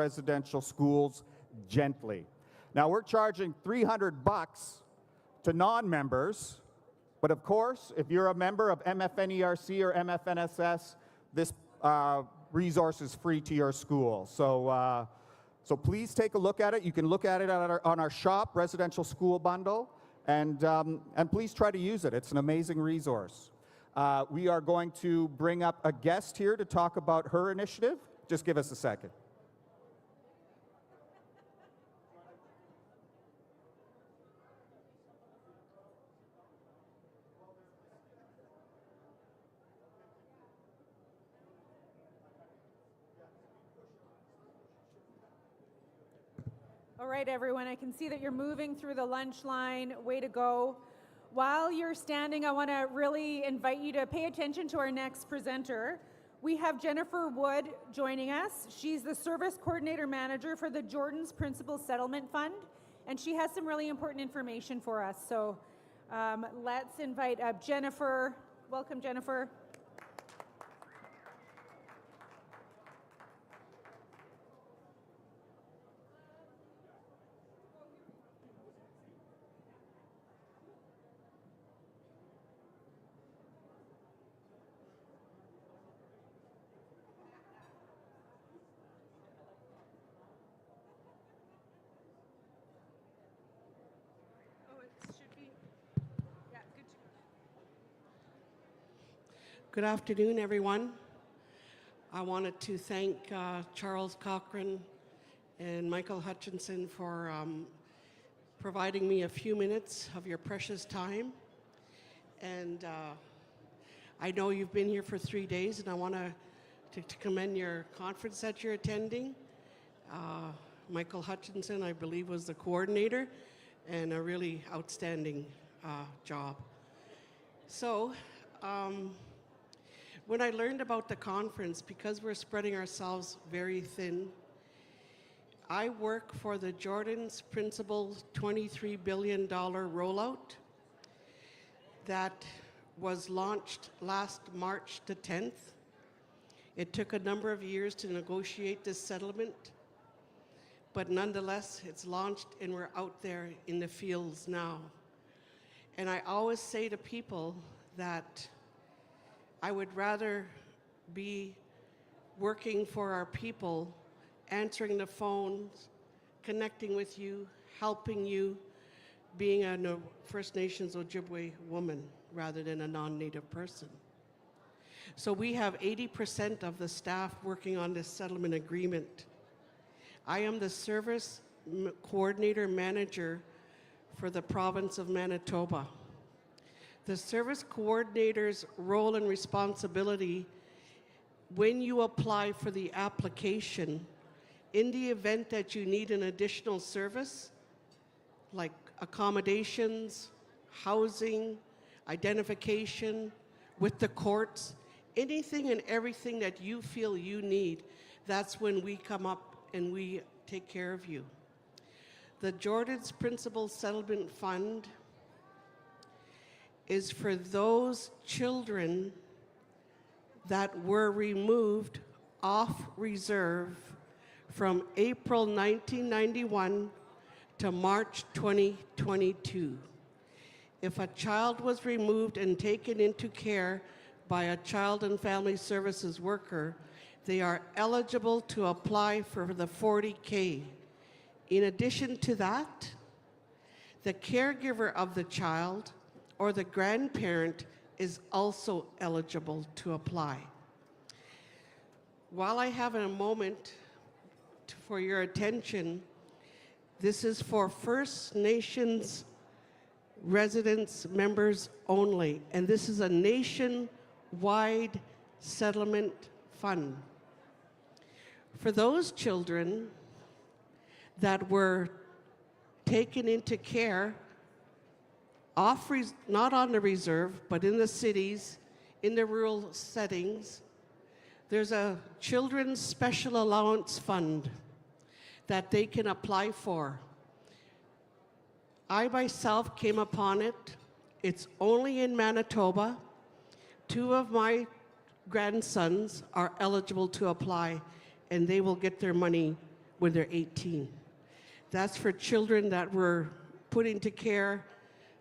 residential schools gently. Now, we're charging $300 to non-members, but of course, if you're a member of MFNERC or MFNSS, this resource is free to your school. So please take a look at it. You can look at it on our shop, Residential School Bundle, and please try to use it. It's an amazing resource. We are going to bring up a guest here to talk about her initiative. Just give us a second. All right, everyone, I can see that you're moving through the lunch line. Way to go. While you're standing, I want to really invite you to pay attention to our next presenter. We have Jennifer Wood joining us. She's the Service Coordinator Manager for the Jordan's Principal Settlement Fund, and she has some really important information for us. So let's invite up Jennifer. Welcome, Jennifer. Good afternoon, everyone. I wanted to thank Charles Cochran and Michael Hutchinson for providing me a few minutes of your precious time. And I know you've been here for 3 days, and I want to commend your conference that you're attending. Michael Hutchinson, I believe, was the coordinator, and a really outstanding job. So, when I learned about the conference, because we're spreading ourselves very thin, I work for the Jordan's Principal $23 billion rollout that was launched last March the 10th. It took a number of years to negotiate this settlement, but nonetheless, it's launched and we're out there in the fields now. And I always say to people that I would rather be working for our people, answering the phones, connecting with you, helping you, being a First Nations Ojibwe woman rather than a non-Native person. So we have 80% of the staff working on this settlement agreement. I am the Service Coordinator Manager for the province of Manitoba. The service coordinator's role and responsibility when you apply for the application, in the event that you need an additional service, like accommodations, housing, identification, with the courts, anything and everything that you feel you need, that's when we come up and we take care of you. The Jordan's Principal Settlement Fund is for those children that were removed off reserve from April 1991 to March 2022. If a child was removed and taken into care by a child and family services worker, they are eligible to apply for the 40K. In addition to that, the caregiver of the child or the grandparent is also eligible to apply. While I have a moment for your attention, this is for First Nations residents members only, and this is a nationwide settlement fund. For those children that were taken into care not on the reserve, but in the cities, in the rural settings, there's a Children's Special Allowance Fund that they can apply for. I myself came upon it. It's only in Manitoba. 2 of my grandsons are eligible to apply, and they will get their money when they're 18. That's for children that were put into care,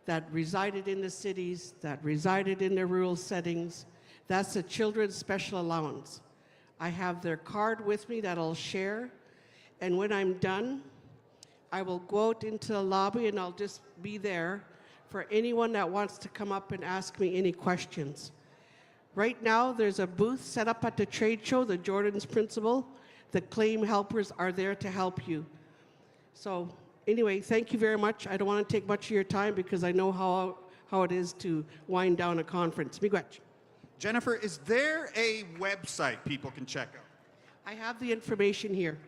that resided in the cities, that resided in the rural settings. That's the children's special allowance. I have their card with me that I'll share, and when I'm done, I will go out into the lobby and I'll just be there for anyone that wants to come up and ask me any questions. Right now, there's a booth set up at the trade show, the Jordan's Principal. The claim helpers are there to help you. So anyway, thank you very much. I don't want to take much of your time because I know how it is to wind down a conference. Miigwech. Jennifer, is there a website people can check out? I have the information here,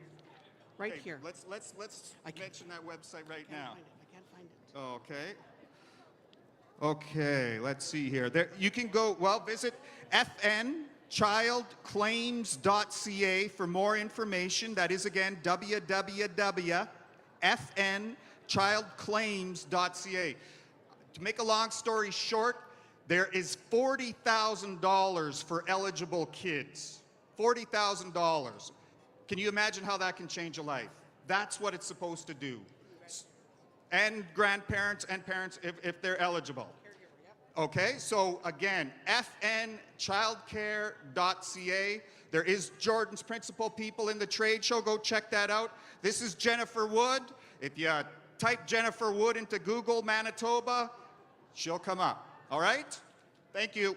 right Okay, here. Let's mention that website right now. I can't find it. Okay. Okay, let's see here. There, you can go, well, visit fnchildclaims.ca for more information. That is, again, www.fnchildclaims.ca. To make a long story short, there is $40,000 for eligible kids. $40,000. Can you imagine how that can change a life? That's what it's supposed to do. And grandparents and parents if they're eligible. Okay, so again, fnchildcare.ca. There is Jordan's Principal people in the trade show. Go check that out. This is Jennifer Wood. If you type Jennifer Wood into Google Manitoba, she'll come up. All right? Thank you.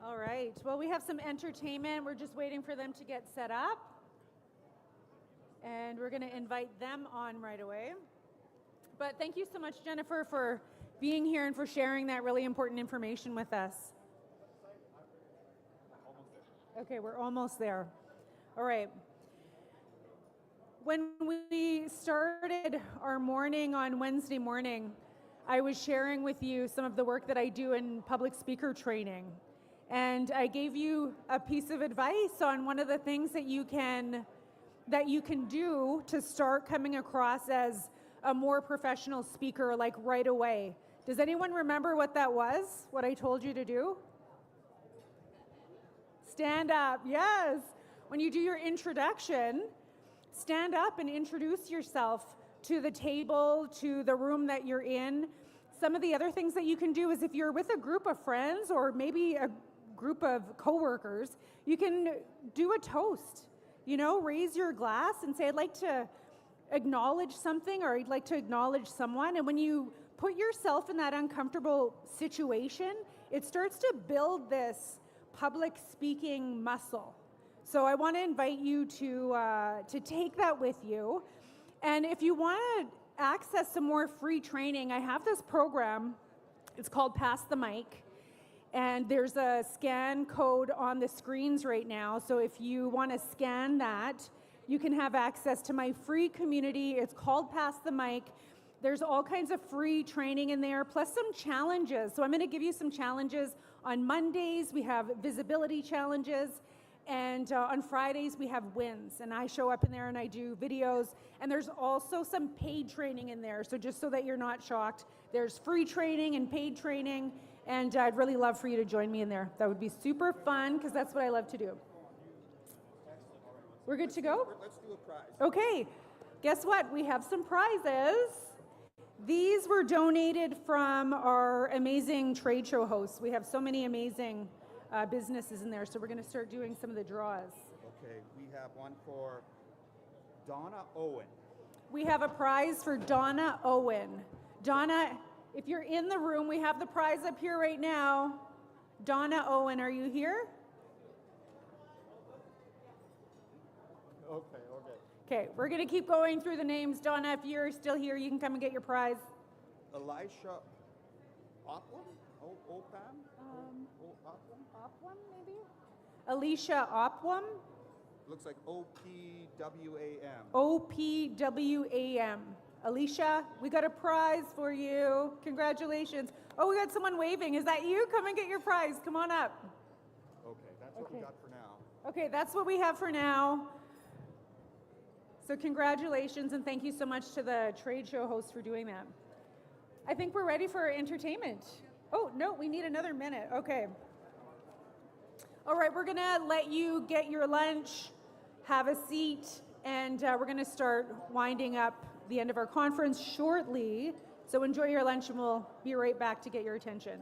All right. Well, we have some entertainment. We're just waiting for them to get set up. And we're going to invite them on right away. But thank you so much, Jennifer, for being here and for sharing that really important information with us. Okay, we're almost there. All right. When we started our morning on Wednesday morning, I was sharing with you some of the work that I do in public speaker training. And I gave you a piece of advice on one of the things that you can do to start coming across as a more professional speaker, like right away. Does anyone remember what that was? What I told you to do? Stand up, yes. When you do your introduction, stand up and introduce yourself to the table, to the room that you're in. Some of the other things that you can do is if you're with a group of friends or maybe a group of coworkers, you can do a toast. You know, raise your glass and say, I'd like to acknowledge something, or I'd like to acknowledge someone. And when you put yourself in that uncomfortable situation, it starts to build this public speaking muscle. So I want to invite you to take that with you. And if you want to access some more free training, I have this program. It's called Pass the Mic. And there's a scan code on the screens right now. So if you want to scan that, you can have access to my free community. It's called Pass the Mic. There's all kinds of free training in there, plus some challenges. So I'm going to give you some challenges. On Mondays, we have visibility challenges. And on Fridays, we have wins. And I show up in there and I do videos. And there's also some paid training in there. So just so that you're not shocked, there's free training and paid training. And I'd really love for you to join me in there. That would be super fun because that's what I love to do. We're good to go? Let's do a prize. Okay. Guess what? We have some prizes. These were donated from our amazing trade show hosts. We have so many amazing businesses in there, so we're going to start doing some of the draws. Okay, we have one for Donna Owen. We have a prize for Donna Owen. Donna, if you're in the room, we have the prize up here right now. Donna Owen, are you here? Okay. Okay, we're going to keep going through the names. Donna, if you're still here, you can come and get your prize. Elisha Oplam? Opam? Opwam, maybe? Alicia Opwam? Looks like O-P-W-A-M. O-P-W-A-M. Alicia, we got a prize for you. Congratulations. Oh, we got someone waving. Is that you? Come and get your prize. Come on up. Okay, that's what we got for now. Okay, that's what we have for now. So congratulations and thank you so much to the trade show host for doing that. I think we're ready for entertainment. Oh, no, we need another minute. Okay. All right, we're going to let you get your lunch, have a seat, and we're going to start winding up the end of our conference shortly. So enjoy your lunch, and we'll be right back to get your attention.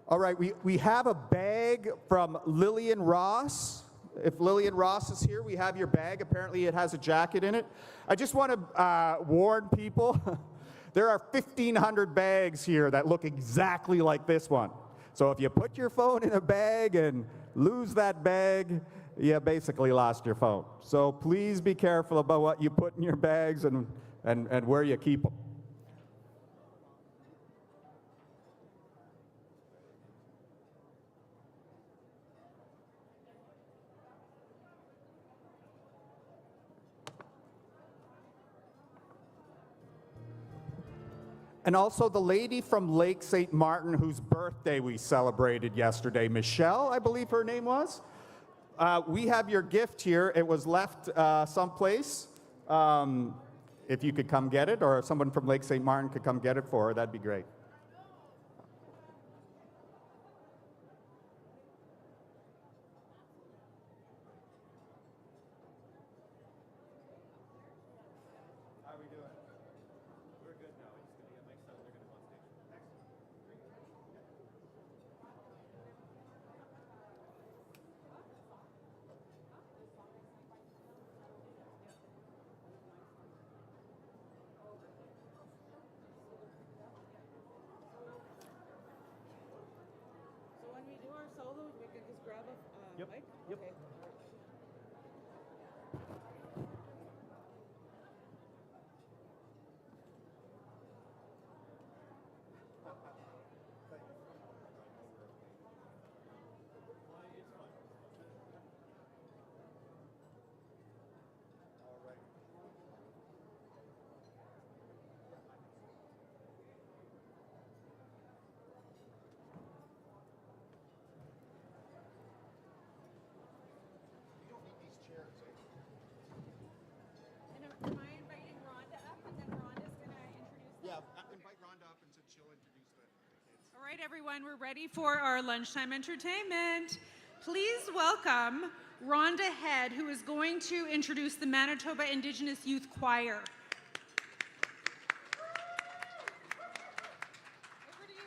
All right, we have a bag from Lillian Ross. If Lillian Ross is here, we have your bag. Apparently it has a jacket in it. I just want to warn people, there are 1,500 bags here that look exactly like this one. So if you put your phone in a bag and lose that bag, you basically lost your phone. So please be careful about what you put in your bags and where you keep them. And also the lady from Lake St. Martin whose birthday we celebrated yesterday, Michelle, I believe her name was. We have your gift here. It was left someplace. If you could come get it, or someone from Lake St. Martin could come get it for her, that'd be great. So when we do our solos, we can just grab a Yep. mic? Yep. Okay. And am I inviting Rhonda up, and then Rhonda's going to introduce them? Yeah, invite Rhonda up and she'll introduce the kids. All right, everyone, we're ready for our lunchtime entertainment. Please welcome Rhonda Head, who is going to introduce the Manitoba Indigenous Youth Choir. Over to you.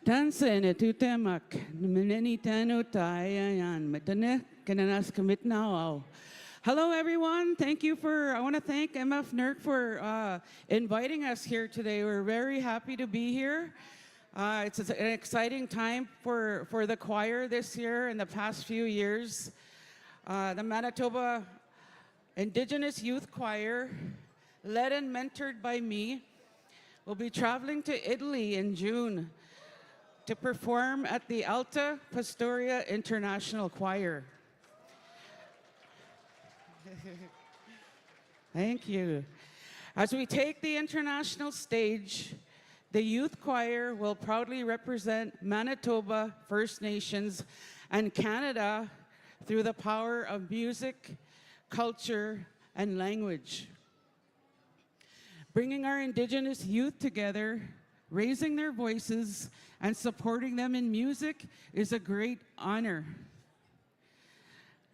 Tansen tutemak meneni tanu tayayan metane kananas kamit now. Hello everyone, I want to thank MF NERC for inviting us here today. We're very happy to be here. It's an exciting time for the choir this year and the past few years. The Manitoba Indigenous Youth Choir, led and mentored by me, will be traveling to Italy in June to perform at the Alta Pastoria International Choir. Thank you. As we take the international stage, the youth choir will proudly represent Manitoba, First Nations, and Canada through the power of music, culture, and language. Bringing our Indigenous youth together, raising their voices, and supporting them in music is a great honor.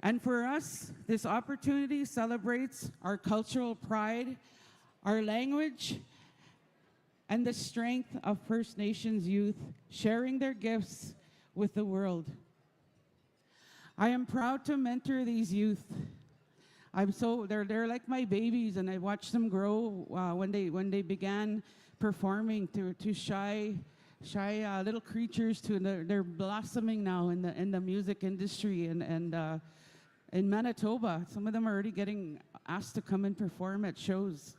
And for us, this opportunity celebrates our cultural pride, our language, and the strength of First Nations youth sharing their gifts with the world. I am proud to mentor these youth. They're like my babies, and I watched them grow when they began performing to shy shy little creatures to, and they're blossoming now in the music industry, and in Manitoba, some of them are already getting asked to come and perform at shows.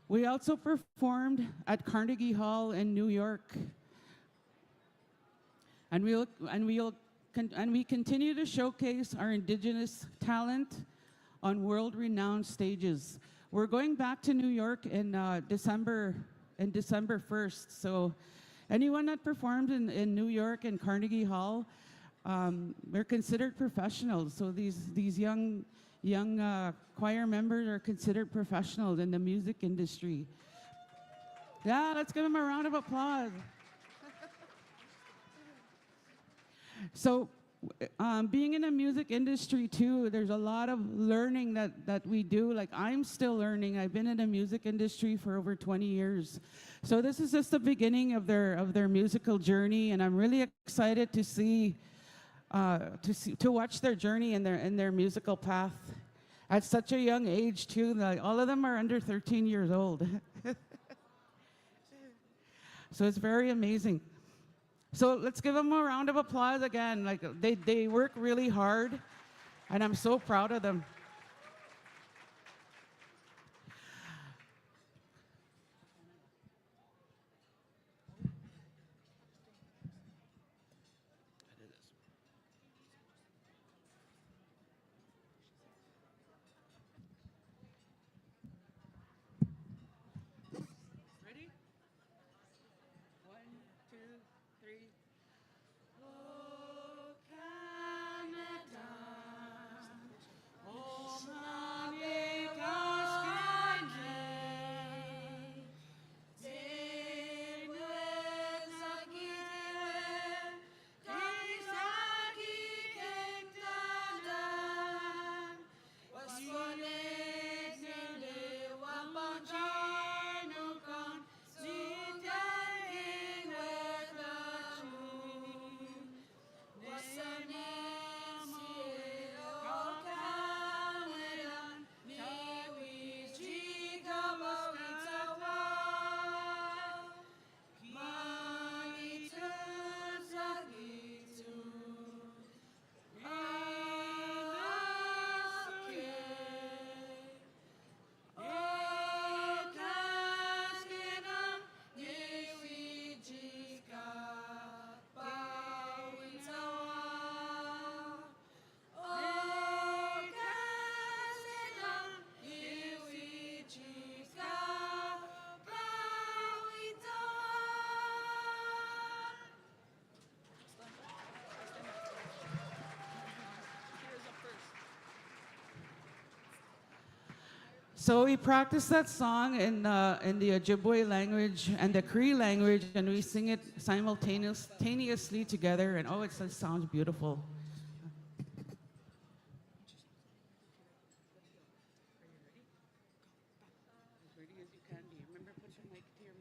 We also performed at Carnegie Hall in New York, and we continue to showcase our Indigenous talent on world-renowned stages. We're going back to New York in December 1st. So anyone that performed in New York and Carnegie Hall, they're considered professionals. So these young choir members are considered professionals in the music industry. Yeah, let's give them a round of applause. So being in the music industry too, there's a lot of learning that we do. Like, I'm still learning. I've been in the music industry for over 20 years. So this is just the beginning of their musical journey, and I'm really excited to watch their journey and their musical path at such a young age too. Like, all of them are under 13 years old. So it's very amazing. So let's give them a round of applause again. Like, they work really hard, and I'm so proud of them. Ready? 1, 2, 3. Oh, Canada, oh, my big So we practice that song in the Ojibwe language and the Cree language, and we sing it simultaneously together, and oh, it sounds beautiful. As ready as you can be. Remember, put your mic to your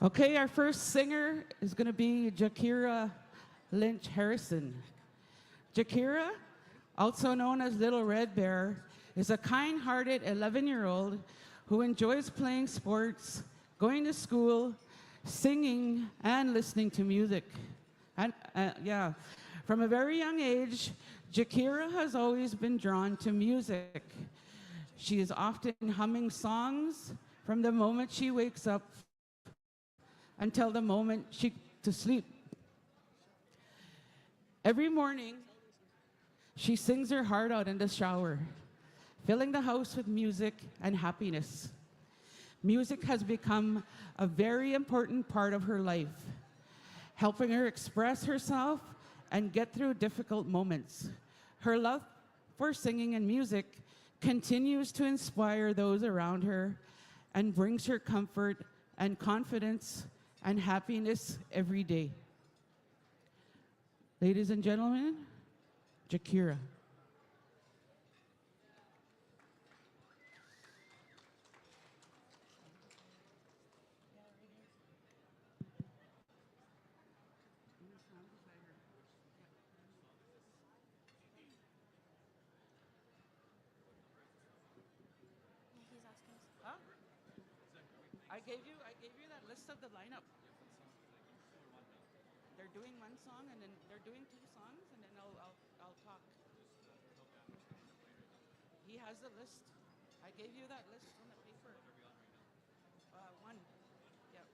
Okay, our first singer is going to be Jakira Lynch Harrison. Jakira, also known as Little Red Bear, is a kind-hearted 11-year-old who enjoys playing sports, going to school, singing, and listening to music. And from a very young age, Jakira has always been drawn to music. She is often humming songs from the moment she wakes up until the moment she to sleep. Every morning, she sings her heart out in the shower, filling the house with music and happiness. Music has become a very important part of her life, helping her express herself and get through difficult moments. Her love for singing and music continues to inspire those around her and brings her comfort and confidence and happiness every day. Ladies and gentlemen, Jakira. gave you that list of the lineup. They're doing one song and then they're doing two songs and then I'll talk. He has the list. I gave you that list on the paper. One. Yep.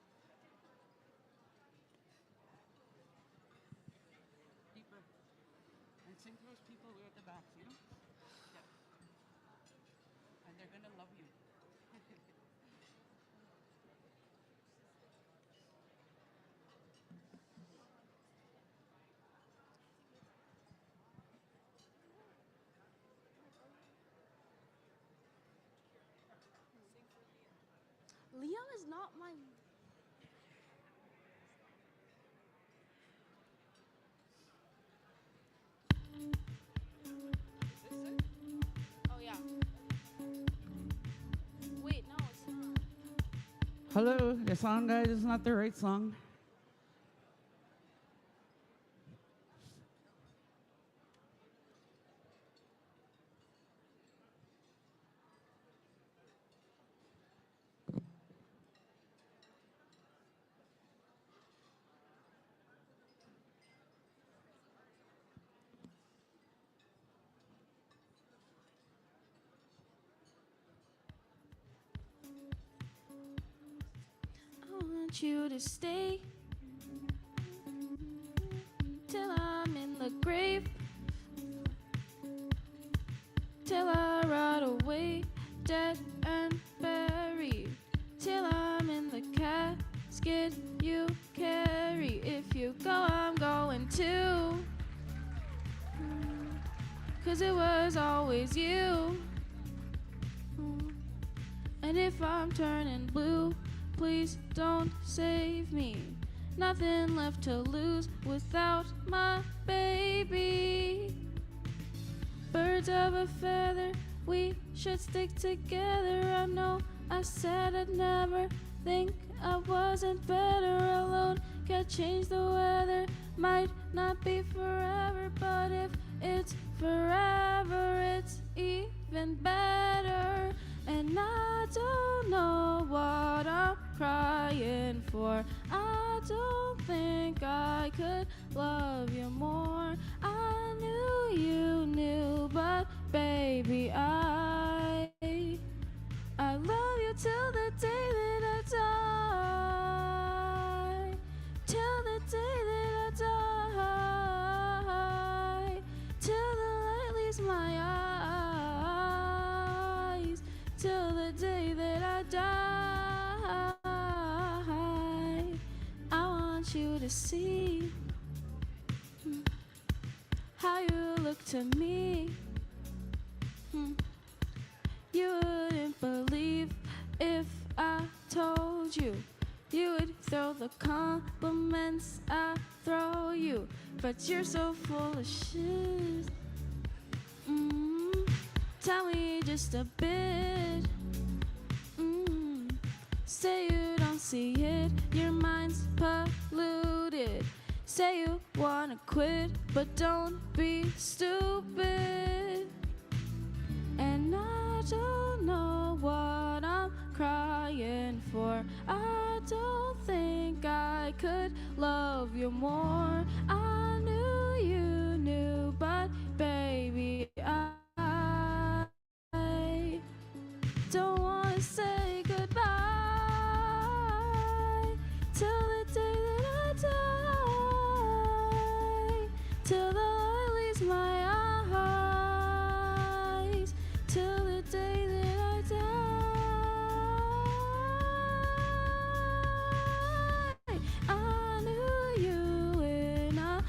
Deeper. And sing to those people way at the back, see them? Yep. And they're gonna love you. Leo is not my. Oh yeah. Wait, no, it's not. Hello, the song, guys, is not the right song. I want you to stay till I'm in the grave, till I rot away, dead and buried, till I'm in the casket you carry. If you go, I'm going too, 'cause it was always you. And if I'm turning blue, please don't save me. Nothing left to lose without my baby. Birds of a feather, we should stick together. I know I said I'd never think I wasn't better alone. Can't change the weather, might not be forever, but if it's forever, it's even better. And I don't know what I'm crying for. I don't think I could love you more. I knew you knew, but baby, I love you till the day that I die. Till the day that I die. Till the light leaves my eyes. Till the day that I die. I want you to see how you look to me. You wouldn't believe if I told you. You would throw the compliments I throw you, but you're so full of shit. Tell me just a bit. Say you don't see it, your mind's polluted. Say you wanna quit, but don't be stupid. And I don't know what I'm crying for. I don't think I could love you more. I knew you knew, but baby, I don't wanna say goodbye till the day that I die. Till the light leaves my eyes. Till the day that I die. I knew you in a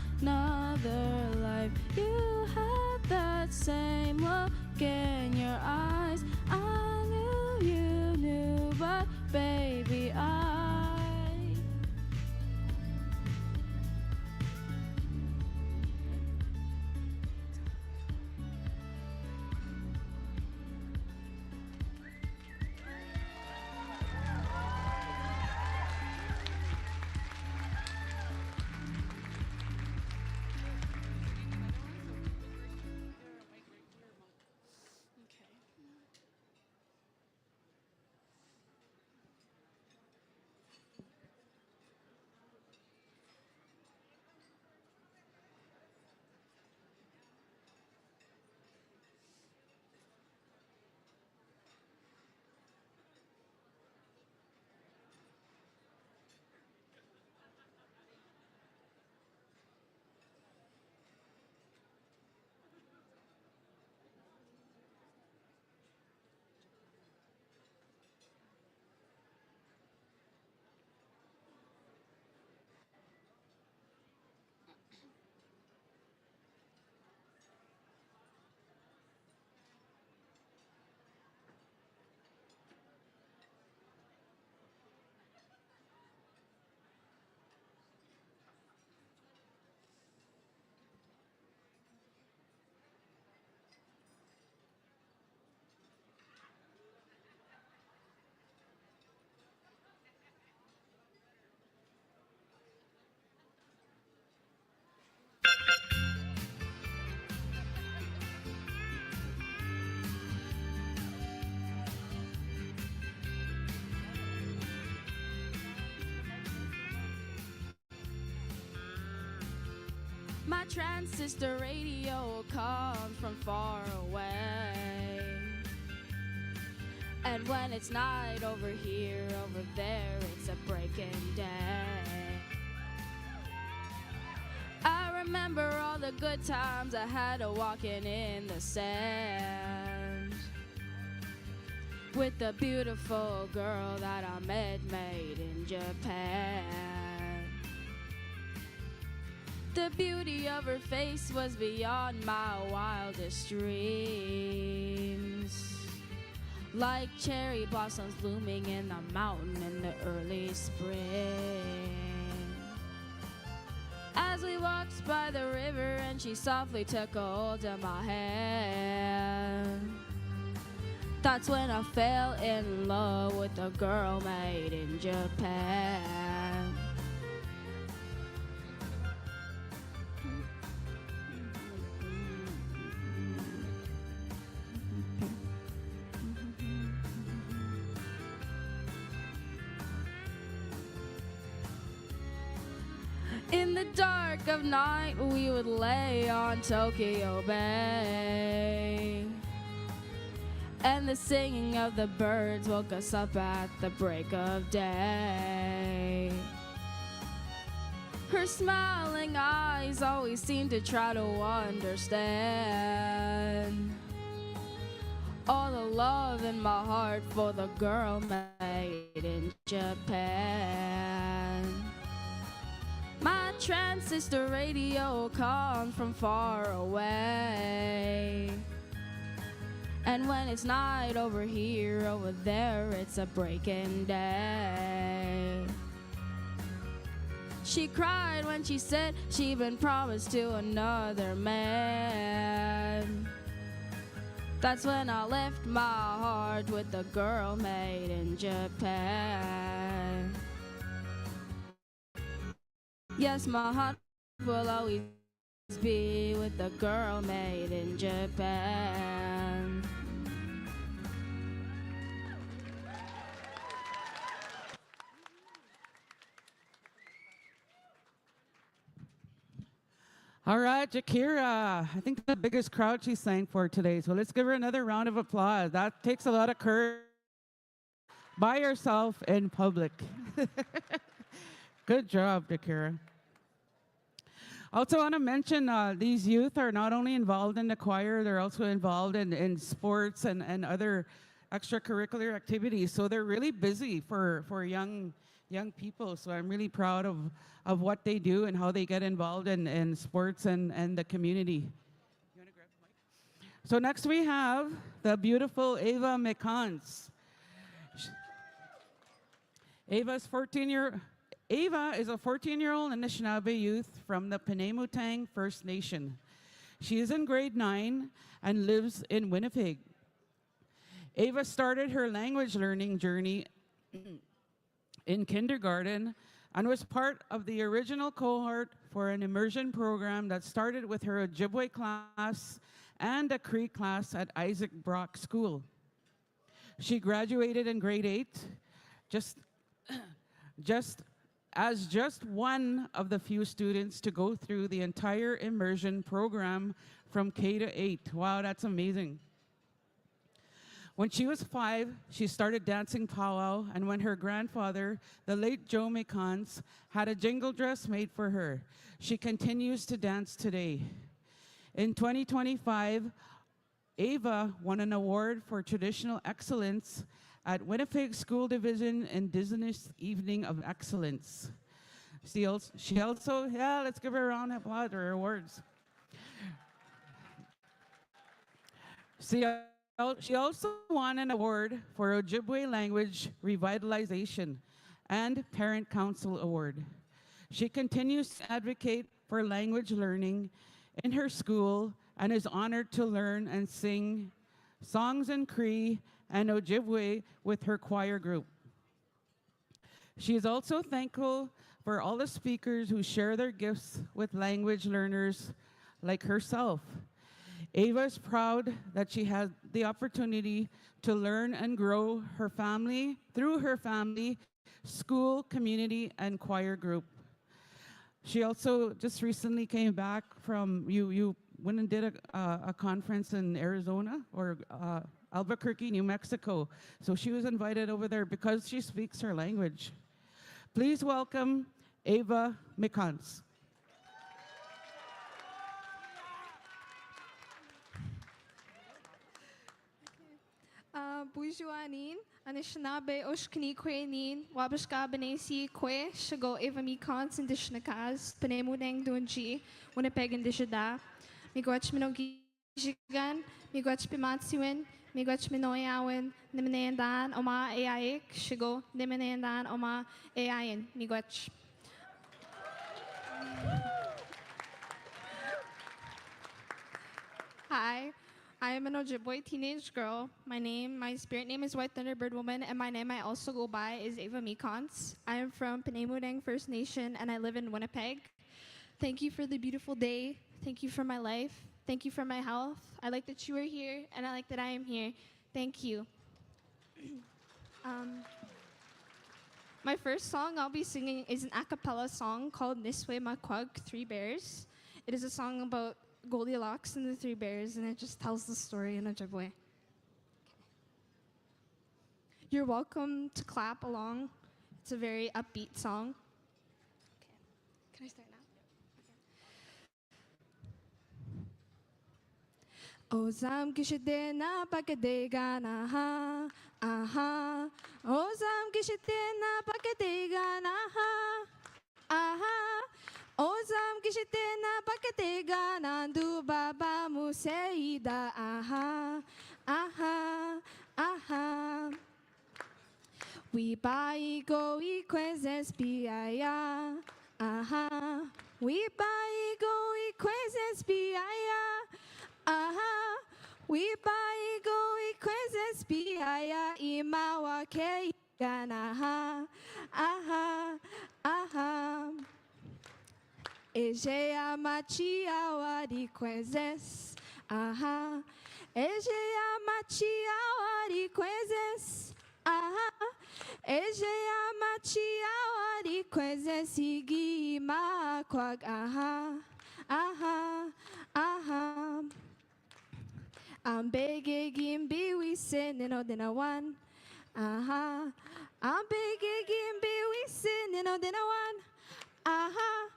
My transistor radio comes from far away. And when it's night over here, over there, it's a breaking day. I remember all the good times I had walking in the sand with the beautiful girl that I met made in Japan. The beauty of her face was beyond my wildest dreams, like cherry blossoms blooming in the mountain in the early spring. As we walked by the river and she softly took a hold of my hand, that's when I fell in love with a girl made in Japan. In the dark of night, we would lay on Tokyo Bay, and the singing of the birds woke us up at the break of day. Her smiling eyes always seemed to try to understand all the love in my heart for the girl made in Japan. My transistor radio comes from far away. And when it's night over here, over there, it's a breaking day. She cried when she said she'd been promised to another man. That's when I left my heart with the girl made in Japan. Yes, my heart will always be with the girl made in Japan. All right, Jakira. I think the biggest crowd she sang for today. So let's give her another round of applause. That takes a lot of courage by yourself in public. Good job, Jakira. Also want to mention these youth are not only involved in the choir, they're also involved in sports and other extracurricular activities. So they're really busy for young people. So I'm really proud of what they do and how they get involved in sports and the community. You want to grab the mic? So next we have the beautiful Ava McCons. Ava is a 14-year-old Anishinaabe youth from the Penemutang First Nation. She is in grade 9 and lives in Winnipeg. Ava started her language learning journey in kindergarten and was part of the original cohort for an immersion program that started with her Ojibwe class and a Cree class at Isaac Brock School. She graduated in grade 8, just one of the few students to go through the entire immersion program from K to 8. Wow, that's amazing. When she was 5, she started dancing powwow, and when her grandfather, the late Joe McCons, had a jingle dress made for her, she continues to dance today. In 2025, Ava won an award for traditional excellence at Winnipeg School Division Indigenous Evening of Excellence. She also, let's give her a round of applause for her awards. She also won an award for Ojibwe Language Revitalization and Parent Council Award. She continues to advocate for language learning in her school and is honored to learn and sing songs in Cree and Ojibwe with her choir group. She is also thankful for all the speakers who share their gifts with language learners like herself. Ava is proud that she had the opportunity to learn and grow her family through her family, school, community, and choir group. She also just recently came back from, you went and did a conference in Arizona or Albuquerque, New Mexico. So she was invited over there because she speaks her language. Please welcome Ava Mikans. Bujuanin, Anishinaabe Oshkini Wabashka Benesi Kwe, Shago Eva Mikans and Dishnakas, Penemudeng Dunji, Winnipeg and Dishada, Migoch Minogigan, Migoch Pimatsuin, Migoch Minoyawan, Nimeneandan, Oma Aiak, Shago, Nimeneandan, Oma Aian, Migoch. Hi, I am an Ojibwe teenage girl. My spirit name is White Thunderbird Woman, and my name I also go by is Ava Mikans. I am from Penemudeng First Nation, and I live in Winnipeg. Thank you for the beautiful day. Thank you for my life. Thank you for my health. I like that you are here, and I like that I am here. Thank you. My first song I'll be singing is an a cappella song called Niswe Makwag, Three Bears. It is a song about Goldilocks and the Three Bears, and it just tells the story in Ojibwe. You're welcome to clap along. It's a very upbeat song. Okay. Can I start now? Ozam kishidena pakadegana ha aha. Ozam kishidena pakadegana ha aha. Ozam kishitena paketega nandu baba museida aha aha aha. We buy go equezes biaya aha. We buy go equezes biaya aha. We buy go equezes biaya imawa ke gana aha aha. Ejea machia wadi kwezes, aha. Ejea machia wadi kwezes, aha. Ejea machia wadi kwezes igi makwag, aha, aha, aha. Ambege gimbi we sin dina one, aha. Ambege gimbi we sin dina one, aha.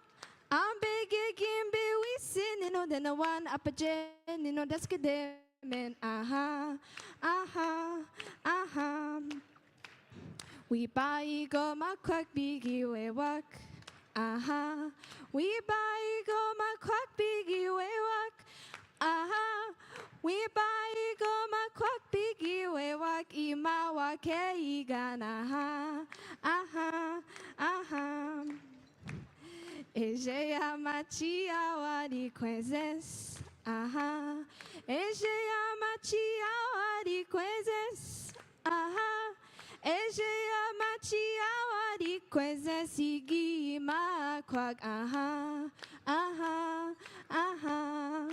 I'm big again, be we sin, then the one up a jen, that's good, man. Aha, aha, aha. We buy go my quack biggie way walk. Aha, we buy go my quack biggie way walk. Aha, we buy go my quack biggie way walk. Imawa ke igana. Aha, aha. Ejea machia wadi kwezes, aha. Ejea machia wadi kwezes, aha. Ejea machia wadi kwezes igi makwag, aha, aha, aha.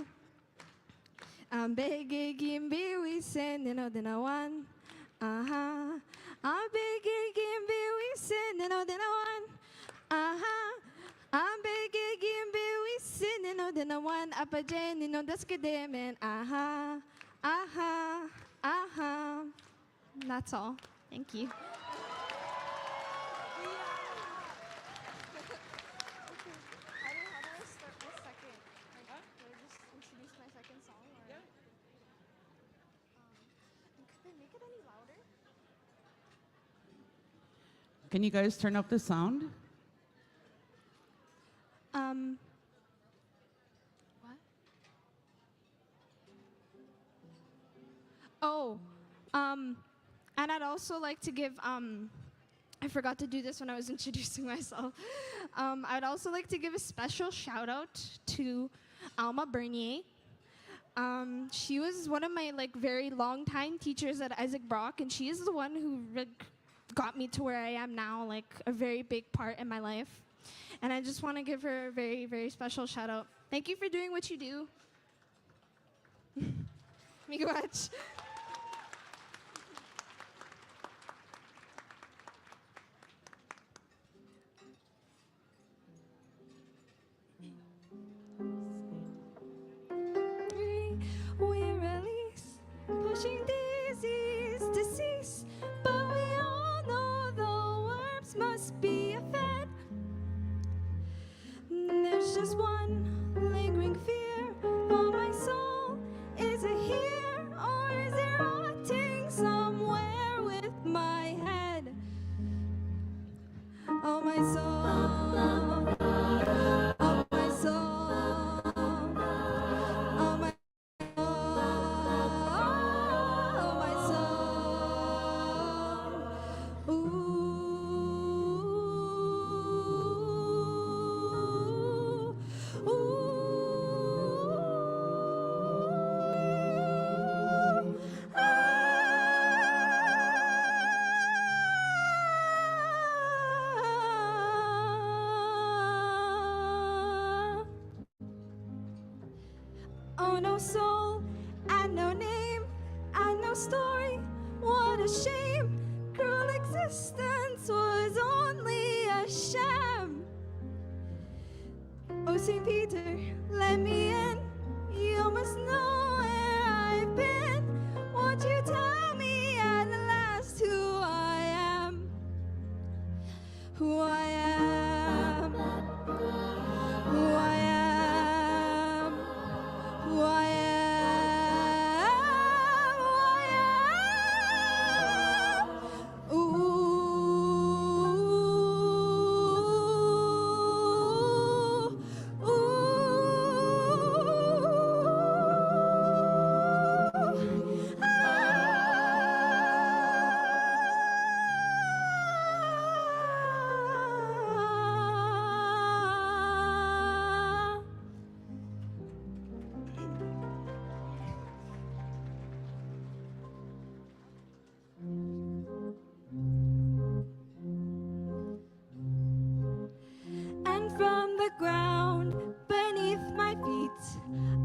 Ambege gimbi we send dina one, aha. Ambege gimbi we send dina one, aha. I'm begging, we sin, then I want up a jen, that's good, man. Aha, aha, aha. That's all. Thank you. Can you guys turn up the sound? What? Oh, and I'd also like to give, I forgot to do this when I was introducing myself. I'd also like to give a special shout out to Alma Bernier. She was one of my very long time teachers at Isaac Brock, and she is the one who got me to where I am now, a very big part in my life. And I just want to give her a very, very special shout out. Thank you for doing what you do. Miigwech. There's just one lingering fear on my soul. Is it here or is it rotting somewhere with my head? Oh, my soul. Oh, my soul. Oh, my oh, my soul. Ooh, ooh, ah. Oh, no soul and no name and no story. What a shame. Cruel existence was only a sham. Oh, St. Peter, let me in. You must know where I've been. Won't you tell me at last who I am? Who I am? Who I am? Who I am? Who I am? Ooh, ah. And from the ground beneath my feet,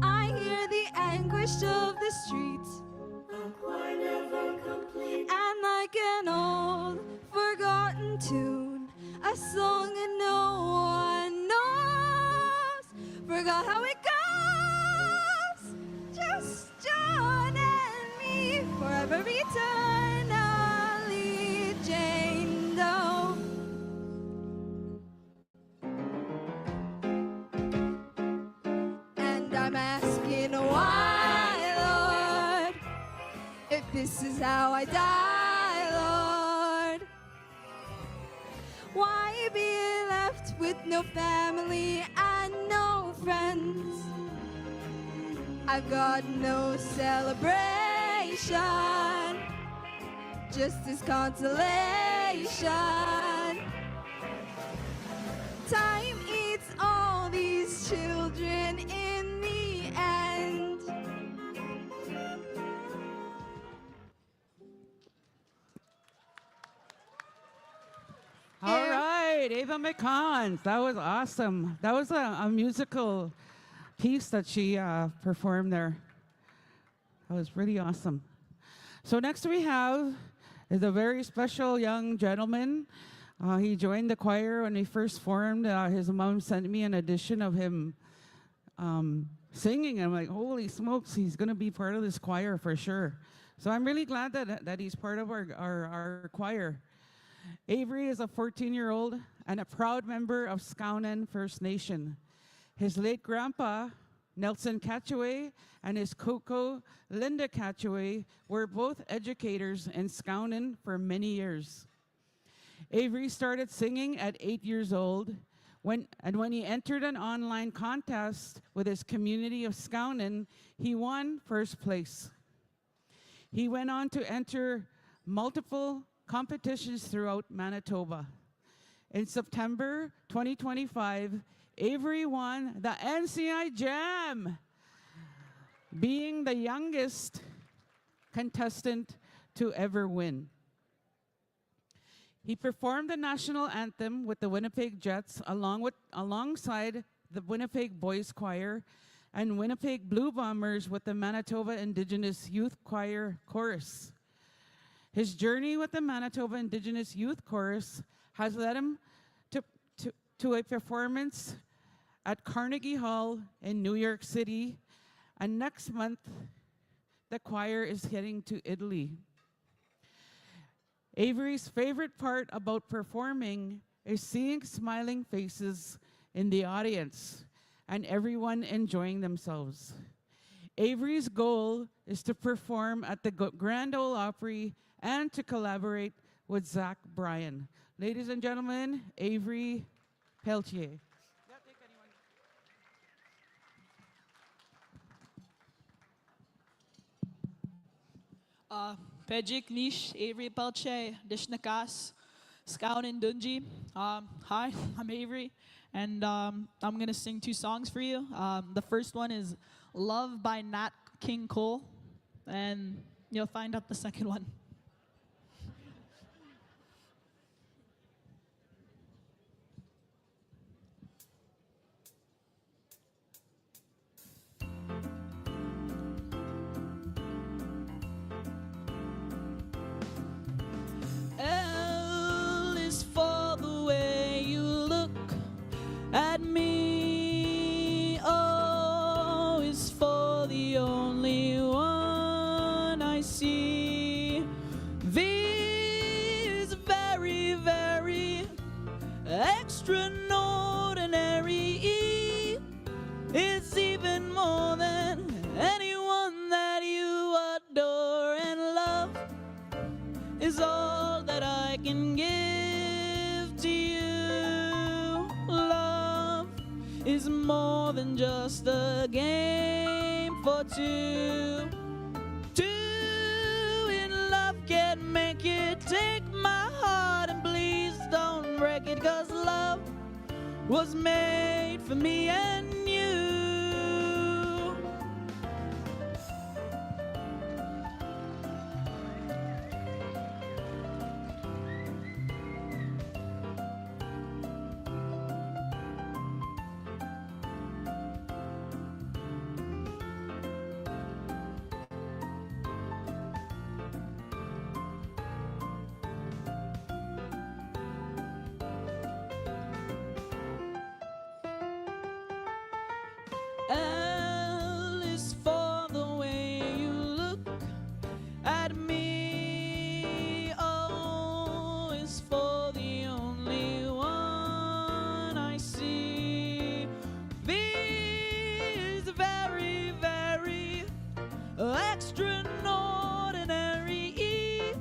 I hear the anguish of the streets. And like an old forgotten tune, a song that no one knows. Forgot how it goes. Just John and me, forever eternally Jane Doe. And I'm asking why, Lord, if this is how I die, Lord. Why be left with no family and no friends? I've got no celebration, just as consolation. Time eats all these children in the end. All right, Ava McCons. That was awesome. That was a musical piece that she performed there. That was pretty awesome. So next we have is a very special young gentleman. He joined the choir when we first formed. His mom sent me an audition of him singing. I'm like, holy smokes, he's going to be part of this choir for sure. So I'm really glad that he's part of our choir. Avery is a 14-year-old and a proud member of Skownan First Nation. His late grandpa, Nelson Catchaway, and his Coco, Linda Catchaway, were both educators in Skownan for many years. Avery started singing at 8 years old, when he entered an online contest with his community of Skownan, he won first place. He went on to enter multiple competitions throughout Manitoba. In September 2025, Avery won the NCI Jam, being the youngest contestant to ever win. He performed the national anthem with the Winnipeg Jets alongside the Winnipeg Boys Choir and Winnipeg Blue Bombers with the Manitoba Indigenous Youth Choir Chorus. His journey with the Manitoba Indigenous Youth Chorus has led him to a performance at Carnegie Hall in New York City, and next month, the choir is heading to Italy. Avery's favorite part about performing is seeing smiling faces in the audience, and everyone enjoying themselves. Avery's goal is to perform at the Grand Ole Opry and to collaborate with Zach Bryan. Ladies and gentlemen, Avery Pelletier. Pejik Nish, Avery Pelche, Dishnakas, Scout and Dunji. Hi, I'm Avery, and I'm gonna sing 2 songs for you. The first one is Love by Nat King Cole, and you'll find out the second one. L is for the way you look at me. O is for the only one I see. V is very, very extraordinary. E is even more than anyone that you adore, and love is all that I can give to you. Love is more than just a game for two. Two in love can make it. Take my heart and please don't break it, 'cause love was made for me and you. L is for the way you look at me. O is for the only one I see. V is very, very extraordinary. E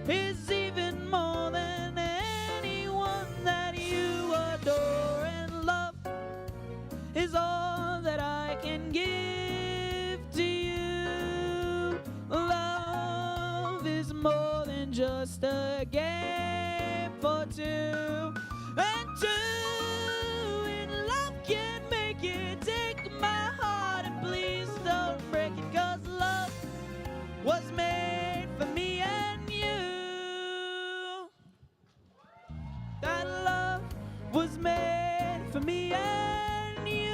is even more than anyone that you adore, and love is all that I can give to you. Love is more than just a game for two. And two in love can make it. Take my heart and please don't break it, 'cause love was made for me and you. That love was made for me and you.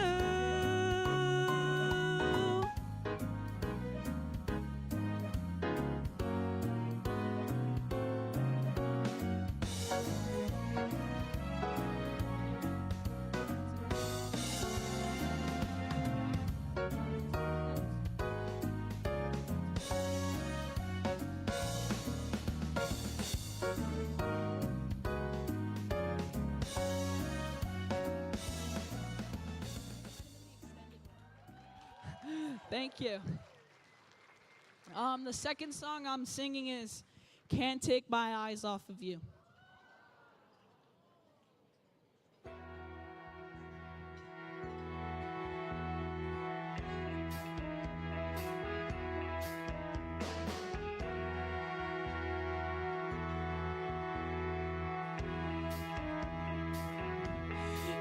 Thank you. The second song I'm singing is Can't Take My Eyes Off of You.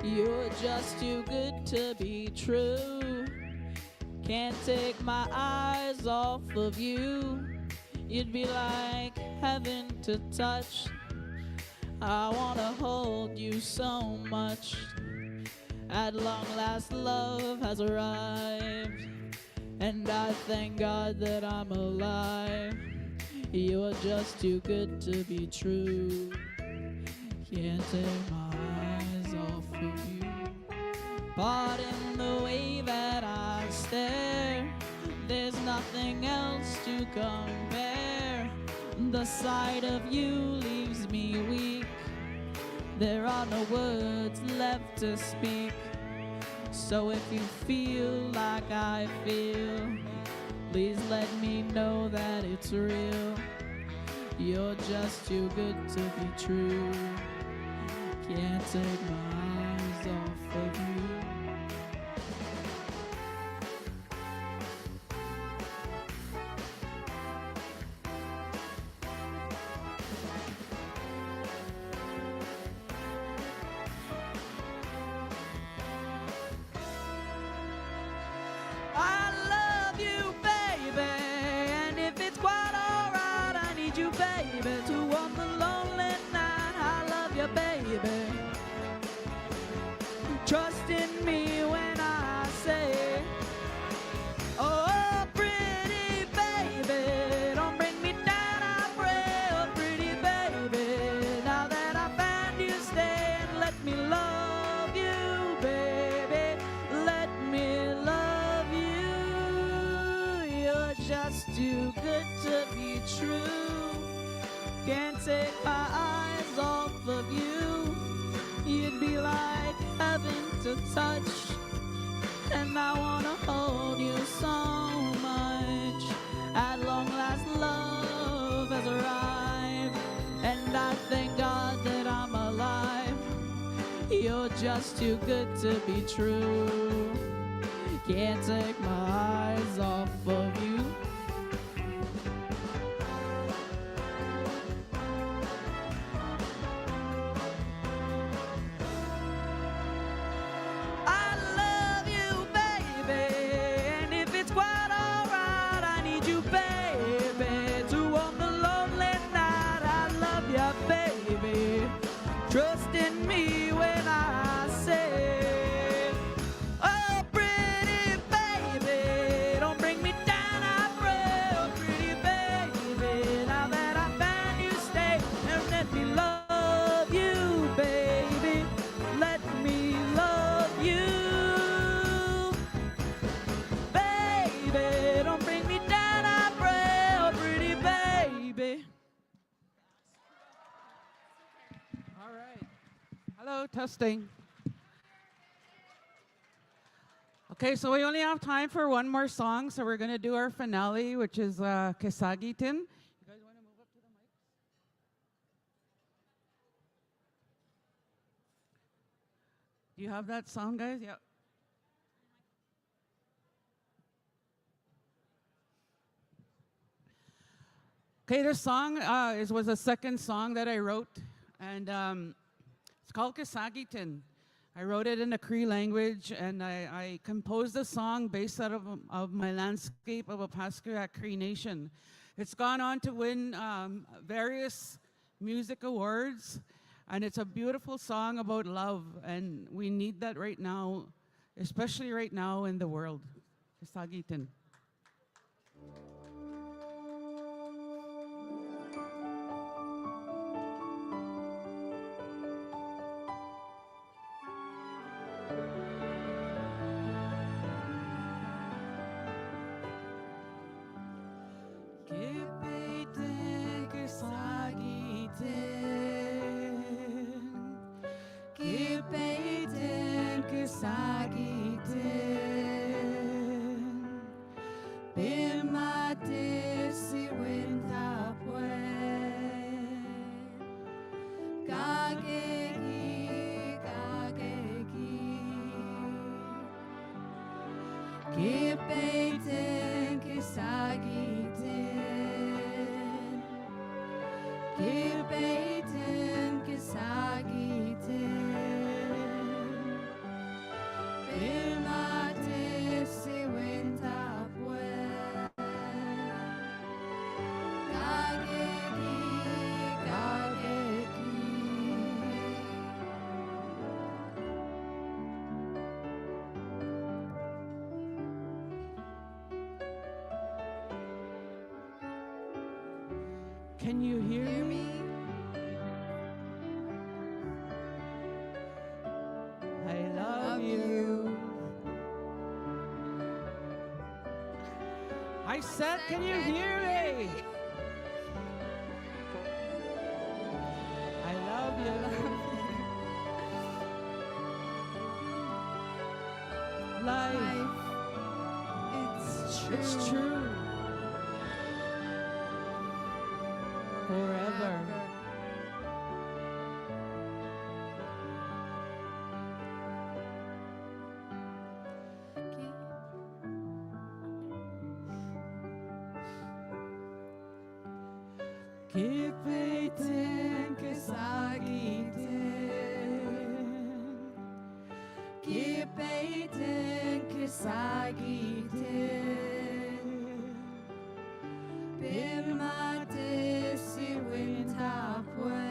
You're just too good to be true. Can't take my eyes off of you. You'd be like heaven to touch. I wanna hold you so much. At long last, love has arrived, and I thank God that I'm alive. You're just too good to be true. Can't take my eyes off of you. Pardon the way that I stare. There's nothing else to compare. The sight of you leaves me weak. There are no words left to speak. So if you feel like I feel, please let me know that it's real. You're just too good to be true. Can't take my eyes off of you. I love you, baby, and if it's quite alright, I need you, baby, to walk the lonely night. I love you, baby. Trust in me when I say, oh, pretty baby, don't bring me down, I pray. Oh, pretty baby, now that I found you, stay and let me love you, baby. Let me love you. You're just too good to be true. Can't take my eyes off of you. You'd be like heaven to touch, and I wanna hold you so much. At long last, love has arrived, and I thank God that I'm alive. You're just too good to be true. Can't take my eyes off of you. I love you, baby, and if it's quite alright, I need you, baby, to warm the lonely night. I love you, baby. Trust in me when I say, oh, pretty baby, don't bring me down, I pray. Oh, pretty baby, now that I found you, stay and let me love you, baby. Let me love you. Baby, don't bring me down, I pray. Oh, pretty baby. All right. Hello, testing. Okay, so we only have time for one more song, so we're going to do our finale, which is Kesagitin. You guys want to move up to the mic? Do you have that song, guys? Yeah. Okay, this song was the second song that I wrote, and it's called Kesagitin. I wrote it in the Cree language, and I composed the song based out of my landscape of a Paskuyat Cree Nation. It's gone on to win various music awards, and it's a beautiful song about love, and we need that right now, especially right now in the world. Kesagitin. Kipiten kesagitin, kipiten kesagitin, bimate si winta puen, kageki, kipiten kesagitin, kipiten kesagitin, bimate si winta puen, kageki. Can you hear me? I love you. I said, can you hear me? I love you. Life, it's true. Forever. Kipitin kisagitin, kipitin kisagitin, bimate si wintapwe,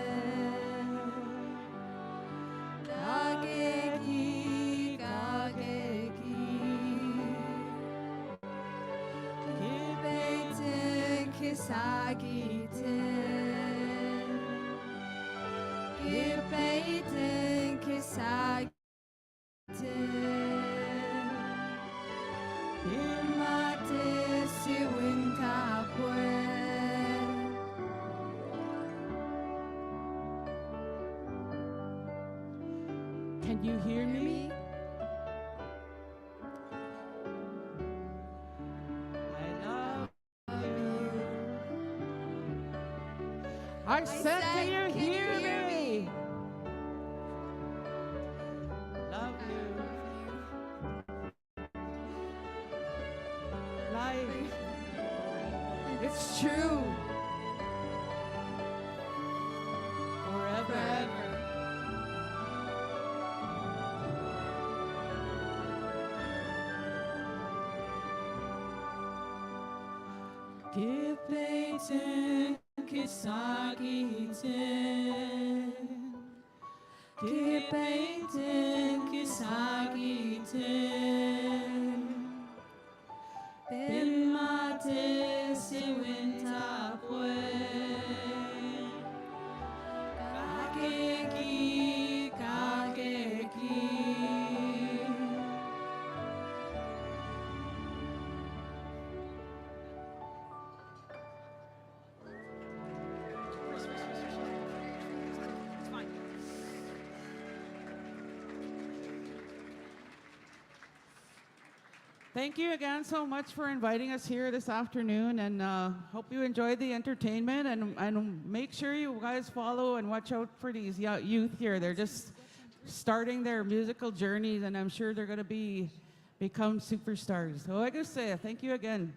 kageki kageki, kipitin kisagitin. Gebeten kisagten, imate si wintapwe. Can you hear me? I love you. I said, can you hear me? Love you. Life, it's true. Forever. Gebeten kisagiten, gebeten kisagiten, bimate si wintapwe, kageki kageki. Thank you again so much for inviting us here this afternoon, and hope you enjoyed the entertainment, and make sure you guys follow and watch out for these youth here. They're just starting their musical journeys, and I'm sure they're going to become superstars. So I just say thank you again.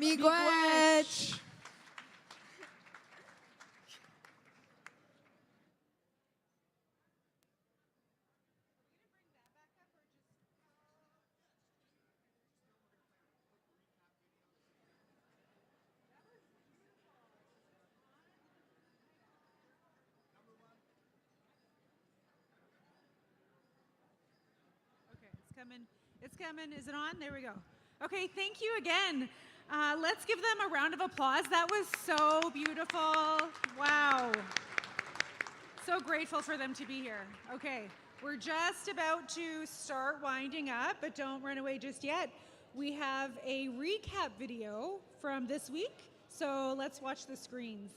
Miigwech! It's coming. Is it on? There we go. Okay, thank you again. Let's give them a round of applause. That was so beautiful. Wow. So grateful for them to be here. Okay, we're just about to start winding up, but don't run away just yet. We have a recap video from this week, so let's watch the screens.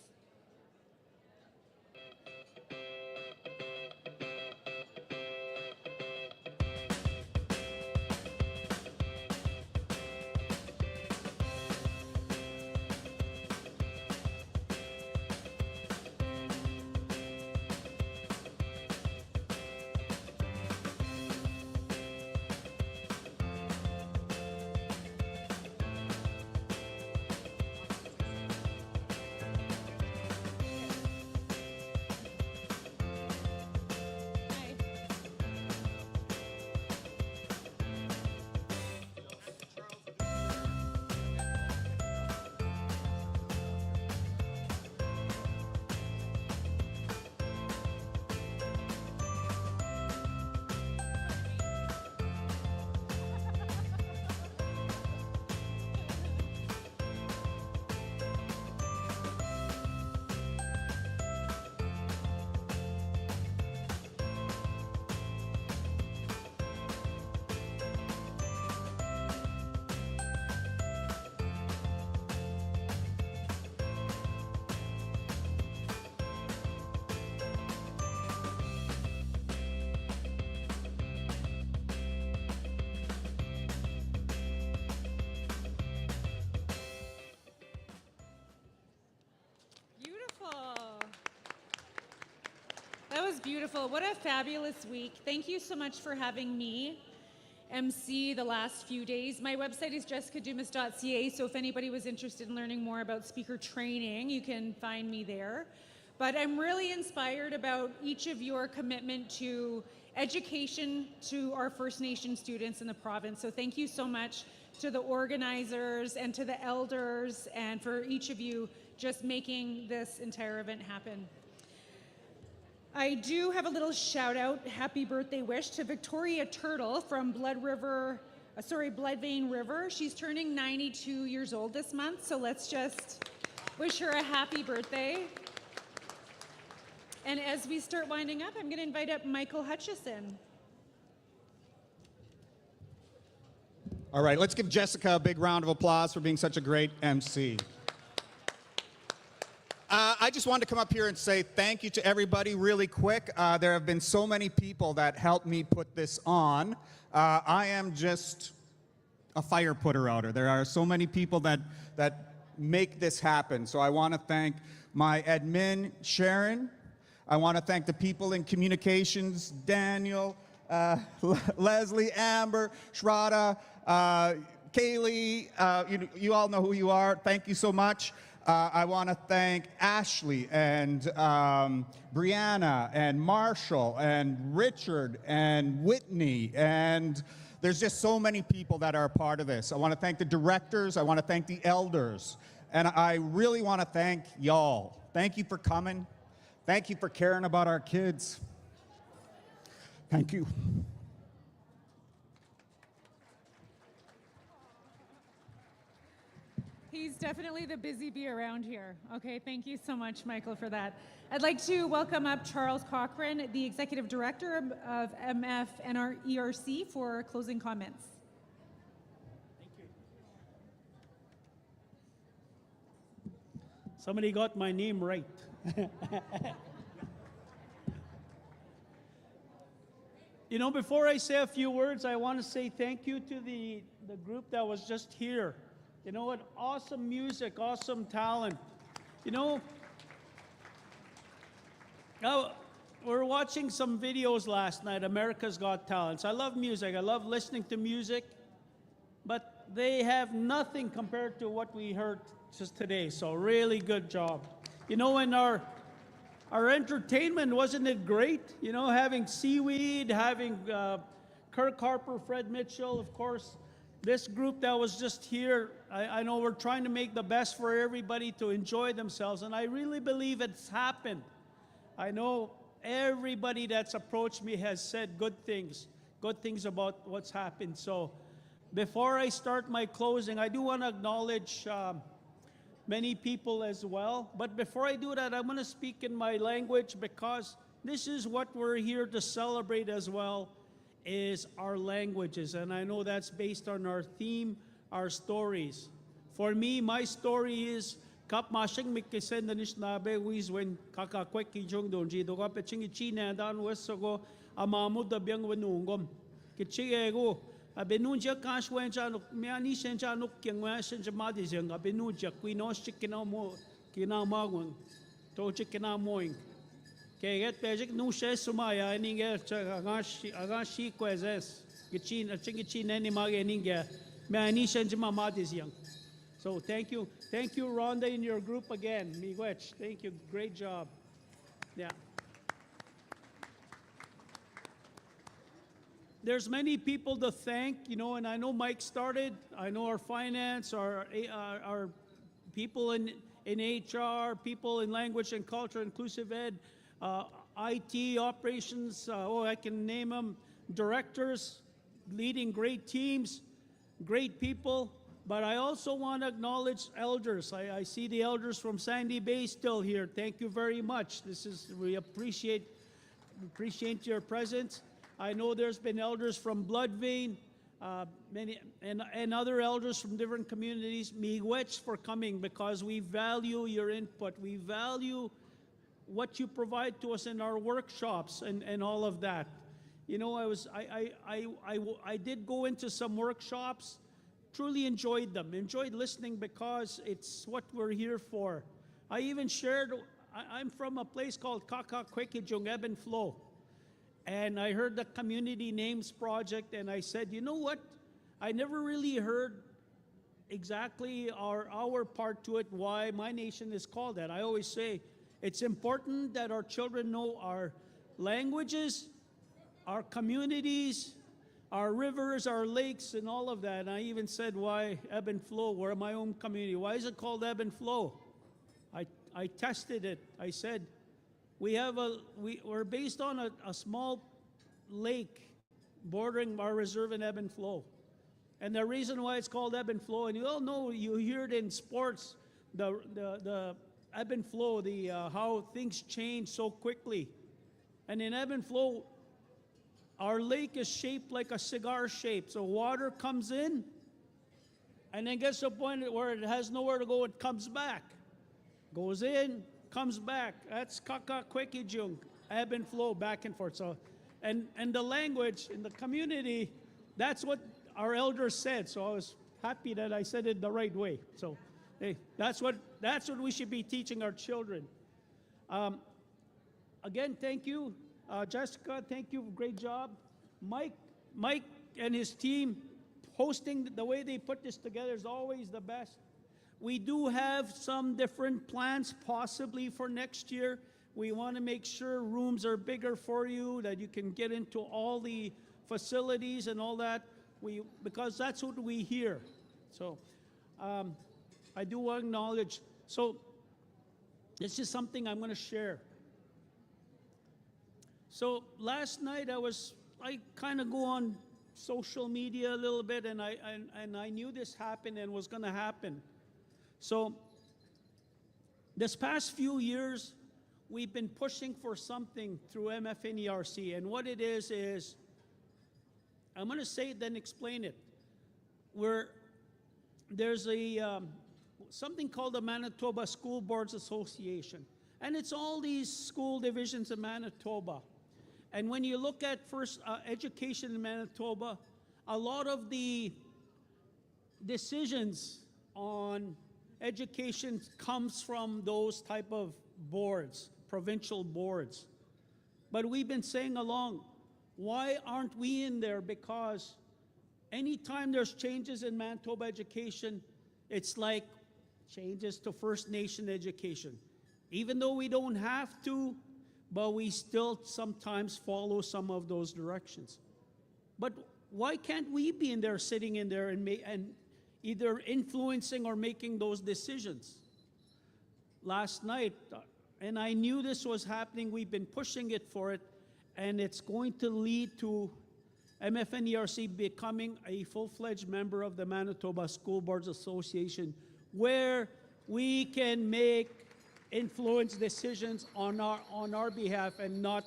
was beautiful. What a fabulous week. Thank you so much for having me MC the last few days. My website is jessicadumas.ca, so if anybody was interested in learning more about speaker training, you can find me there. But I'm really inspired about each of your commitment to education to our First Nation students in the province. So thank you so much to the organizers and to the elders and for each of you just making this entire event happen. I do have a little shout out, happy birthday wish to Victoria Turtle from Blood Vein River. She's turning 92 years old this month, so let's just wish her a happy birthday. And as we start winding up, I'm going to invite up Michael Hutchison. All right, let's give Jessica a big round of applause for being such a great MC. I just wanted to come up here and say thank you to everybody really quick. There have been so many people that helped me put this on. I am just a fire putter-outer. There are so many people that make this happen. So I want to thank my admin, Sharon. I want to thank the people in communications, Daniel, Leslie, Amber, Shraddha, Kaylee. You all know who you are. Thank you so much. I want to thank Ashley and Brianna and Marshall and Richard and Whitney, and there's just so many people that are a part of this. I want to thank the directors. I want to thank the elders. And I really want to thank y'all. Thank you for coming. Thank you for caring about our kids. Thank you. He's definitely the busy bee around here. Okay, thank you so much, Michael, for that. I'd like to welcome up Charles Cochran, the Executive Director of MF and our ERC, for closing comments. Thank you. Somebody got my name right. You know, before I say a few words, I want to say thank you to the group that was just here. You know what? Awesome music, awesome talent. You know, now we're watching some videos last night, America's Got Talents. I love music. I love listening to music, but they have nothing compared to what we heard just today. So really good job. You know, in our entertainment, wasn't it great? You know, having Seaweed, having Kirk Harper, Fred Mitchell, of course. This group that was just here, I know we're trying to make the best for everybody to enjoy themselves, and I really believe it's happened. I know everybody that's approached me has said good things about what's happened. So before I start my closing, I do want to acknowledge many people as well. But before I do that, I'm going to speak in my language because this is what we're here to celebrate as well, is our languages. And I know that's based on our theme, our stories. For me, my story is kap mashing mikisen danish nabe wiz when kakakwek kijong donji do ka peching china dan wesogo amamu da byang wenungom kichi ego abenunja kash wen chanuk miani sen chanuk kyang wa sen jamadi jeng abenunja quinos chikina mo kina magwang to chikina moing keget pejik nu she sumaya ninge agashi kwezes kichin chingi neni mage ninge miani sen jamadi jeng. So thank you, Rhonda, and your group again. Miigwech, thank you, great job. Yeah. There's many people to thank, you know, and I know Mike started. I know our finance, our people in HR, people in language and culture, inclusive ed, IT operations. I can name them. Directors, leading great teams, great people. But I also want to acknowledge elders. I see the elders from Sandy Bay still here. Thank you very much. We appreciate your presence. I know there's been elders from Blood Vein, many and other elders from different communities. Miigwech for coming because we value your input. We value what you provide to us in our workshops and all of that. You know, I did go into some workshops. Truly enjoyed them, enjoyed listening because it's what we're here for. I even shared I'm from a place called Kakakwekijung, Ebb and Flow. And I heard the Community Names Project, and I said, you know what? I never really heard exactly our part to it, why my nation is called that. I always say it's important that our children know our languages, our communities, our rivers, our lakes, and all of that. And I even said, why ebb and flow? We're my own community. Why is it called ebb and flow? I tested it. I said, we're based on a small lake bordering our reserve in ebb and flow. And the reason why it's called ebb and flow, and you all know, you hear it in sports, the ebb and flow, how things change so quickly. And in ebb and flow, our lake is shaped like a cigar shape. So water comes in, and then gets to a point where it has nowhere to go, it comes back. Goes in, comes back. That's Kakakwekijung, ebb and flow, back and forth. So, and the language in the community, that's what our elders said. So I was happy that I said it the right way. So, hey, that's what we should be teaching our children. Again, thank you. Jessica, thank you, great job. Mike and his team hosting, the way they put this together is always the best. We do have some different plans possibly for next year. We want to make sure rooms are bigger for you, that you can get into all the facilities and all that, because that's what we hear. So I do want to acknowledge. So this is something I'm going to share. So last night I kind of go on social media a little bit, and I knew this happened and was going to happen. So this past few years, we've been pushing for something through MFNERC, and what it is I'm going to say it then explain it. There's something called the Manitoba School Boards Association, and it's all these school divisions in Manitoba. And when you look at first education in Manitoba, a lot of the decisions on education comes from those type of boards, provincial boards. But we've been saying along, why aren't we in there? Because anytime there's changes in Manitoba education, it's like changes to First Nation education. Even though we don't have to, but we still sometimes follow some of those directions. But why can't we be in there, sitting in there, and either influencing or making those decisions? Last night, and I knew this was happening, we've been pushing it for it, and it's going to lead to MFNERC becoming a full-fledged member of the Manitoba School Boards Association, where we can make influence decisions on our behalf and not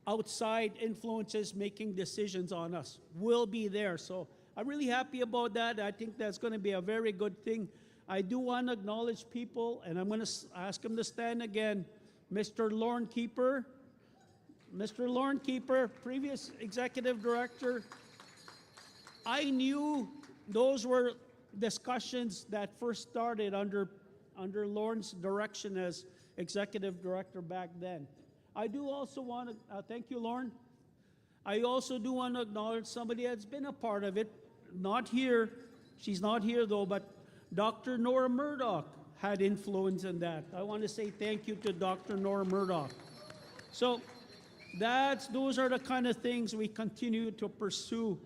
outside influences making decisions on us. We'll be there. So I'm really happy about that. I think that's going to be a very good thing. I do want to acknowledge people, and I'm going to ask them to stand again. Mr. Lorne Keeper, previous executive director. I knew those were discussions that first started under Lorne's direction as executive director back then. I do also want to, thank you, Lorne. I also do want to acknowledge somebody that's been a part of it, not here, she's not here though, but Dr. Nora Murdoch had influence in that. I want to say thank you to Dr. Nora Murdoch. So those are the kind of things we continue to pursue.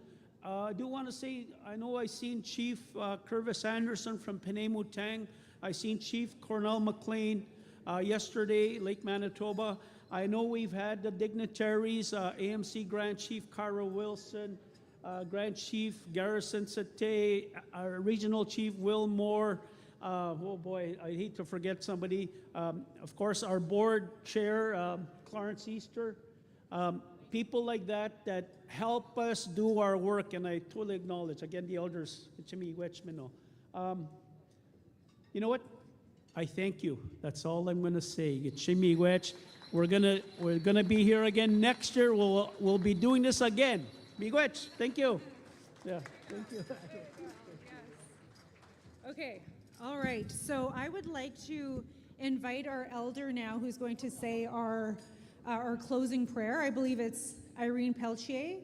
I do want to say, I know I seen Chief Curvis Anderson from Penemutang. I seen Chief Cornell McLean yesterday, Lake Manitoba. I know we've had the dignitaries, AMC Grand Chief Kyra Wilson, Grand Chief Garrison Sate, our Regional Chief Will Moore. Oh boy, I hate to forget somebody. Of course, our board chair, Clarence Easter. People like that help us do our work, and I totally acknowledge, again, the elders, you know what? I thank you. That's all I'm going to say. We're gonna be here again next year. We'll be doing this again. Miigwech, thank you. Yeah, thank you. Okay, all right. So I would like to invite our elder now who's going to say our closing prayer. I believe it's Irene Peltier.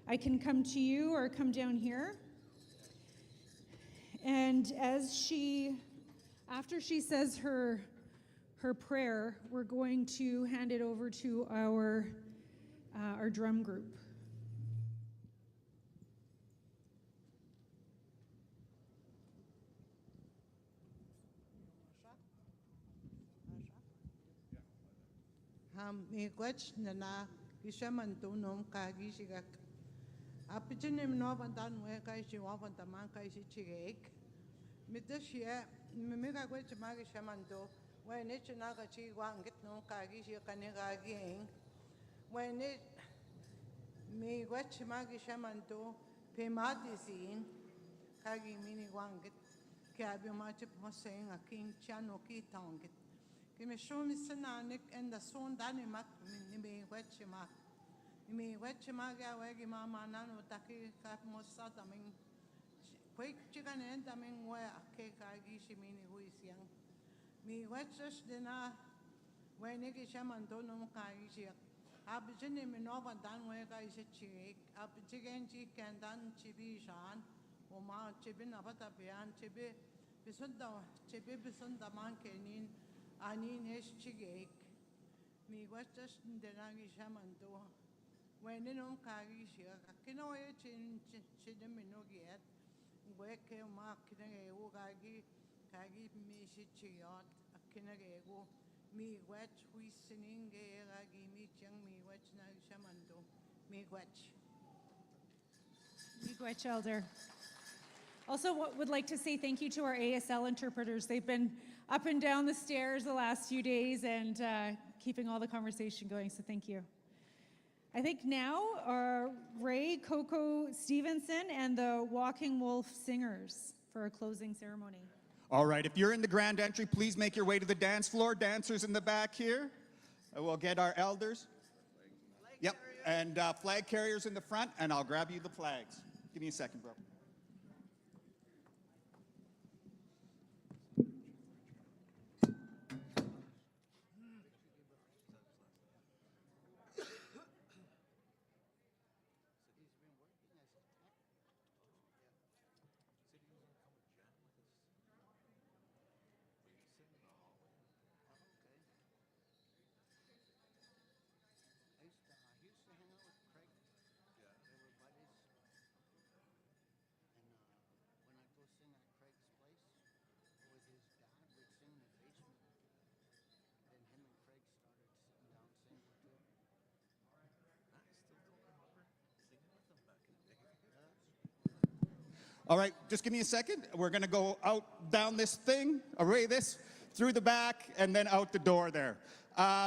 I can come to you or come down here. And after she says her prayer, we're going to hand it over to our drum group. Miigwech nana gishaman tunom ka gishigak. Apichinim no bandan weka ishi wabantaman ka ishi chigek. Mitashia mimiga gwech magi shaman do. When it naga chi wangit no ka gishi kaniga ging. When it miigwech magi shaman do pemadisin kagi mini wangit. Kabi machip moseng a king chano ki tongit. Kimi show me sananik and the son danimak me wetchima. Me wetchima gawagi mama nano taki kap mosataming. Quick chicken and taming where a cake I gishi mini who is young. Me wetches dinner when Niki shaman donum kaishia. Abijini minova dan wega is a chick. Abijiganji can dan chibi shan. Oma chibin abatabian chibi. Bisunda chibi bisunda mankenin. Ani nesh chigek, mi wachas denagi shamando. When in on kagi shia, kino chin chideminogiet, weke mark kinagego kagi mi shichiot, a kinagego, mi wetch we singing gagi mi chang mi wetch nag shamando, mi wetch. Miigwech, Elder. Also, would like to say thank you to our ASL interpreters. They've been up and down the stairs the last few days and keeping all the conversation going, so thank you. I think now Ray, Coco Stevenson, and the Walking Wolf Singers for a closing ceremony. All right, if you're in the grand entry, please make your way to the dance floor. Dancers in the back here. We'll get our elders. Yep, and flag carriers in the front, and I'll grab you the flags. Give me a second, bro. All right, just give me a second. We're gonna go out, down this thing, array this, through the back, and then out the door there.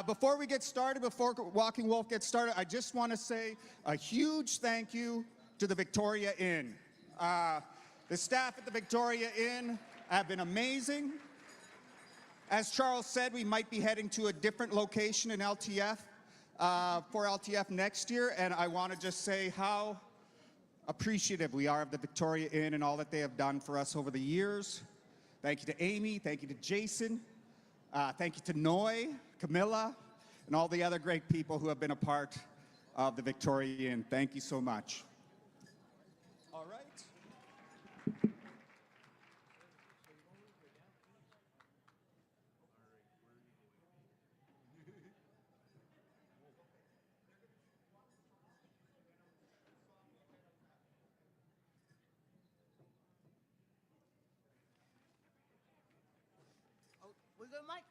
Before we get started, before Walking Wolf gets started, I just wanna say a huge thank you to the Victoria Inn. The staff at the Victoria Inn have been amazing. As Charles said, we might be heading to a different location in LTF, for LTF next year, and I wanna just say how appreciative we are of the Victoria Inn and all that they have done for us over the years. Thank you to Amy, thank you to Jason, thank you to Noy, Camilla, and all the other great people who have been a part of the Victoria Inn. Thank you so much. All right. We good, Mike?